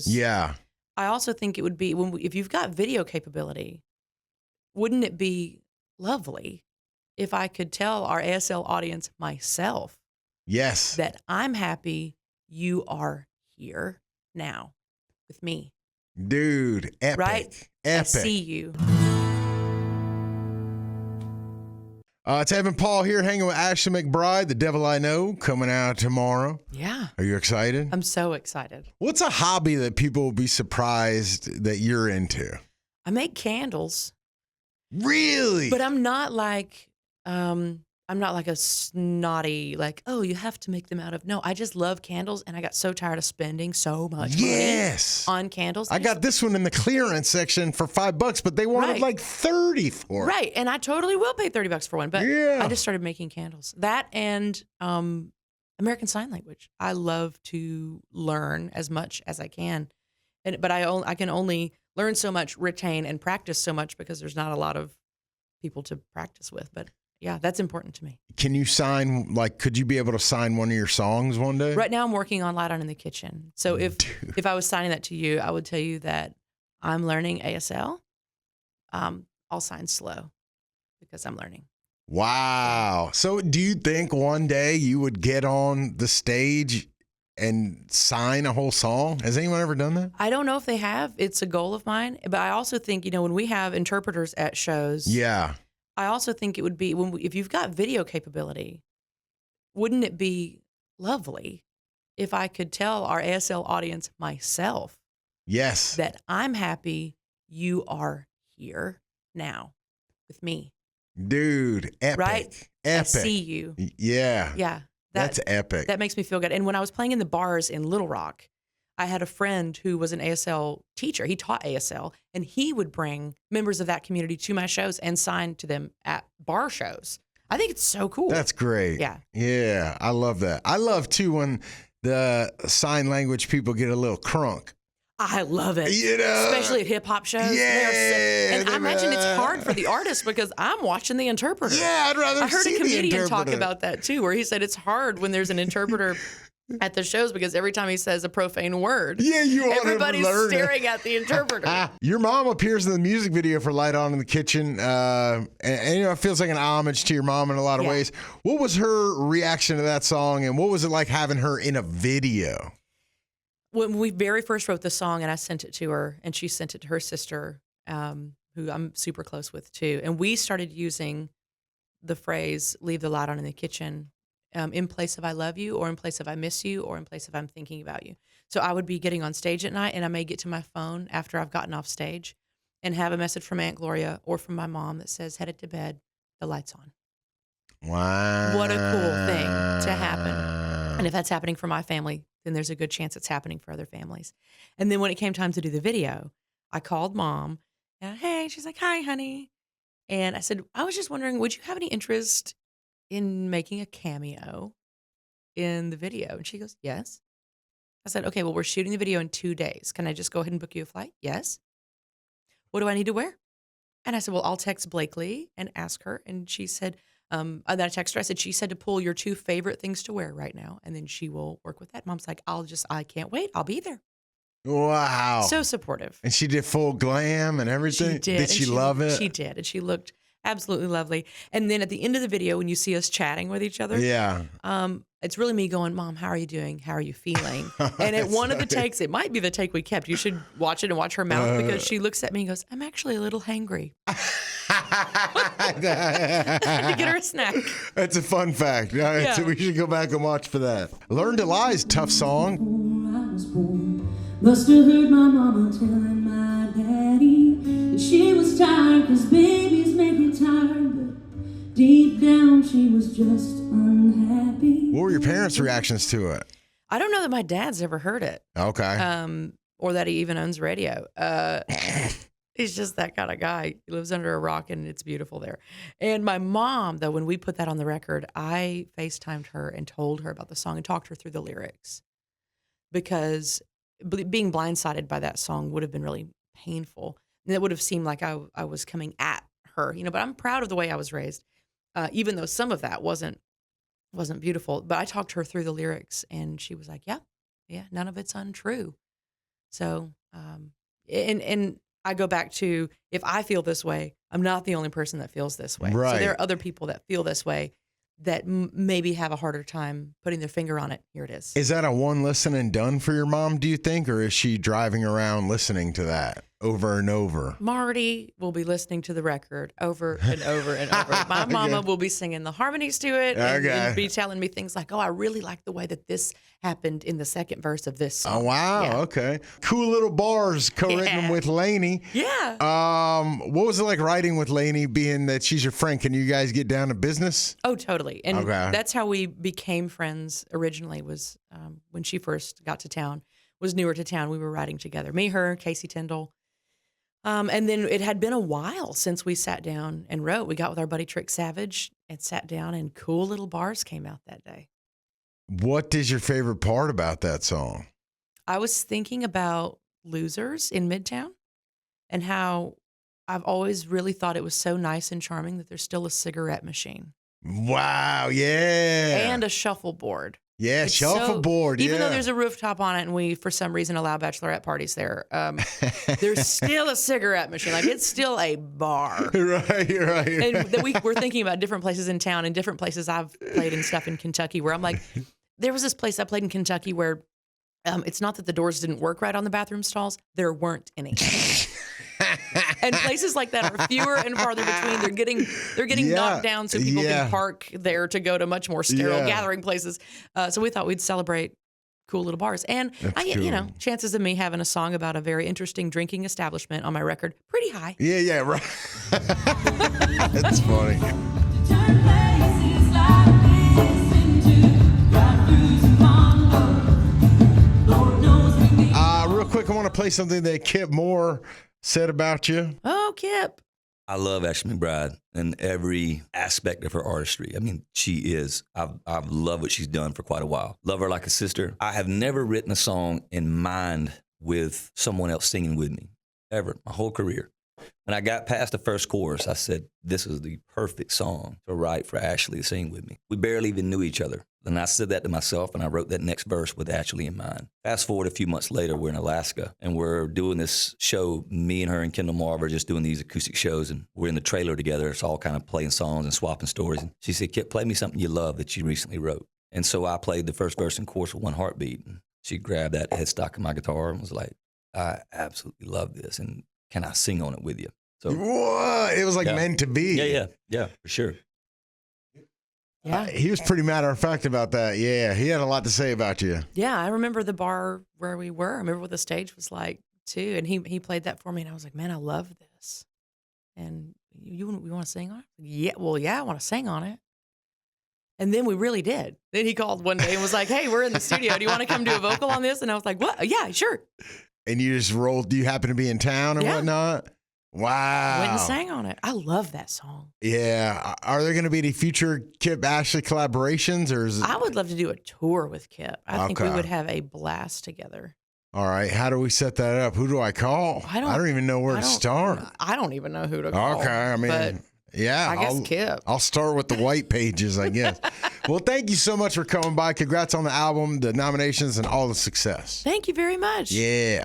shows. Yeah. I also think it would be if you've got video capability, wouldn't it be lovely if I could tell our ASL audience myself Yes. that I'm happy you are here now with me. Dude, epic. Right? Epic. I see you. It's Evan Paul here hanging with Ashley McBryde, The Devil I Know, coming out tomorrow. Yeah. Are you excited? I'm so excited. What's a hobby that people will be surprised that you're into? I make candles. Really? But I'm not like a snotty, like, oh, you have to make them out of. No, I just love candles, and I got so tired of spending so much money on candles. I got this one in the clearance section for $5, but they wanted like 30 for it. Right, and I totally will pay $30 for one, but I just started making candles. That and American Sign Language. I love to learn as much as I can, but I can only learn so much, retain, and practice so much because there's not a lot of people to practice with, but yeah, that's important to me. Can you sign, could you be able to sign one of your songs one day? Right now I'm working on Light On in the Kitchen. So if I was signing that to you, I would tell you that I'm learning ASL. I'll sign slow because I'm learning. Wow. So do you think one day you would get on the stage and sign a whole song? Has anyone ever done that? I don't know if they have. It's a goal of mine. But I also think, when we have interpreters at shows. Yeah. I also think it would be if you've got video capability, wouldn't it be lovely if I could tell our ASL audience myself that I'm happy you are here now with me. Dude, epic. Right? Epic. I see you. Yeah. Yeah. That's epic. That makes me feel good. And when I was playing in the bars in Little Rock, I had a friend who was an ASL teacher. He taught ASL, and he would bring members of that community to my shows and sign to them at bar shows. I think it's so cool. That's great. Yeah. Yeah, I love that. I love, too, when the sign language people get a little crunk. I love it. Especially at hip-hop shows. Yeah. And I imagine it's hard for the artist because I'm watching the interpreter. Yeah, I'd rather see the interpreter. I heard a comedian talk about that, too, where he said it's hard when there's an interpreter at the shows because every time he says a profane word, everybody's staring at the interpreter. Your mom appears in the music video for Light On in the Kitchen, and it feels like an homage to your mom in a lot of ways. What was her reaction to that song, and what was it like having her in a video? When we very first wrote the song, and I sent it to her, and she sent it to her sister, who I'm super close with too, and we started using the phrase "leave the light on in the kitchen" in place of "I love you," or in place of "I miss you," or in place of "I'm thinking about you." So I would be getting on stage at night, and I may get to my phone after I've gotten off stage, and have a message from Aunt Gloria or from my mom that says, "Headed to bed, the light's on." Wow! What a cool thing to happen. And if that's happening for my family, then there's a good chance it's happening for other families. And then when it came time to do the video, I called Mom. And, hey, she's like, "Hi, honey." And I said, "I was just wondering, would you have any interest in making a cameo in the video?" And she goes, "Yes." I said, "Okay, well, we're shooting the video in 2 days. Can I just go ahead and book you a flight?" "Yes." "What do I need to wear?" And I said, "Well, I'll text Blakely and ask her." And she said, then I texted her. I said, she said to pull your 2 favorite things to wear right now, and then she will work with that. Mom's like, I can't wait. I'll be there. Wow. So supportive. And she did full glam and everything? She did. Did she love it? She did. And she looked absolutely lovely. And then at the end of the video, when you see us chatting with each other, it's really me going, "Mom, how are you doing? How are you feeling?" And at one of the takes, it might be the take we kept. You should watch it and watch her mouth because she looks at me and goes, "I'm actually a little hangry." I had to get her a snack. That's a fun fact. So we should go back and watch for that. Learn to Lie's tough song. I was born. Must have heard my mama telling my daddy that she was tired because babies make you tired, but deep down she was just unhappy. What were your parents' reactions to it? I don't know that my dad's ever heard it. Okay. Or that he even owns radio. He's just that kind of guy. He lives under a rock, and it's beautiful there. And my mom, though, when we put that on the record, I FaceTimed her and told her about the song and talked her through the lyrics. Because being blindsided by that song would have been really painful. And it would have seemed like I was coming at her, but I'm proud of the way I was raised, even though some of that wasn't beautiful. But I talked her through the lyrics, and she was like, yeah, none of it's untrue. So, and I go back to, if I feel this way, I'm not the only person that feels this way. Right. So there are other people that feel this way that maybe have a harder time putting their finger on it. Here it is. Is that a one listen and done for your mom, do you think? Or is she driving around listening to that over and over? Marty will be listening to the record over and over and over. My mama will be singing the harmonies to it and be telling me things like, oh, I really like the way that this happened in the second verse of this song. Oh, wow. Yeah. Okay. Cool little bars co-written with Lainey. Yeah. What was it like writing with Lainey, being that she's your friend? Can you guys get down to business? Oh, totally. And that's how we became friends originally, was when she first got to town, was newer to town. We were writing together. Me, her, Casey Tyndall. And then it had been a while since we sat down and wrote. We got with our buddy Trick Savage and sat down, and Cool Little Bars came out that day. What is your favorite part about that song? I was thinking about losers in Midtown and how I've always really thought it was so nice and charming that there's still a cigarette machine. Wow, yeah. And a shuffleboard. Yeah, It's shuffleboard, even though there's a rooftop on it and we, for some reason, allow bachelorette parties there, there's still a cigarette machine. Like, it's still a bar. Right. And we're thinking about different places in town and different places I've played and stuff in Kentucky where I'm like, there was this place I played in Kentucky where it's not that the doors didn't work right on the bathroom stalls. There weren't any. And places like that are fewer and farther between. They're getting knocked down so people can park there to go to much more sterile gathering places. So we thought we'd celebrate Cool Little Bars. And chances of me having a song about a very interesting drinking establishment on my record, pretty high. Yeah, right. That's funny. Real quick, I want to play something that Kip Moore said about you. Oh, Kip. I love Ashley McBryde and every aspect of her artistry. I mean, she is. I've loved what she's done for quite a while. Love her like a sister. I have never written a song in mind with someone else singing with me, ever, my whole career. When I got past the first chorus, I said, this is the perfect song to write for Ashley to sing with me. We barely even knew each other. And I said that to myself, and I wrote that next verse with Ashley in mind. Fast forward a few months later, we're in Alaska, and we're doing this show. Me and her and Kendall Marver just doing these acoustic shows, and we're in the trailer together. It's all kind of playing songs and swapping stories. And she said, Kip, play me something you love that you recently wrote. And so I played the first verse and chorus with one heartbeat. And she grabbed that headstock of my guitar and was like, I absolutely love this, and can I sing on it with you? So what? It was like meant to be. Yeah, for sure. Yeah. He was pretty matter of fact about that. Yeah, he had a lot to say about you. Yeah, I remember the bar where we were. I remember what the stage was like, too. And he played that for me, and I was like, man, I love this. And you want to sing on it? Yeah, well, yeah, I want to sing on it. And then we really did. Then he called one day and was like, hey, we're in the studio. Do you want to come do a vocal on this? And I was like, what? Yeah, sure. And you just rolled. Do you happen to be in town or whatnot? Wow. Went and sang on it. I love that song. Yeah. Are there going to be any future Kip Ashley collaborations? Or is it... I would love to do a tour with Kip. I think we would have a blast together. All right. How do we set that up? Who do I call? I don't even know where to start. I don't even know who to call. Okay. I mean, I guess Kip. I'll start with the white pages, I guess. Well, thank you so much for coming by. Congrats on the album, the nominations, and all the success. Thank you very much. Yeah.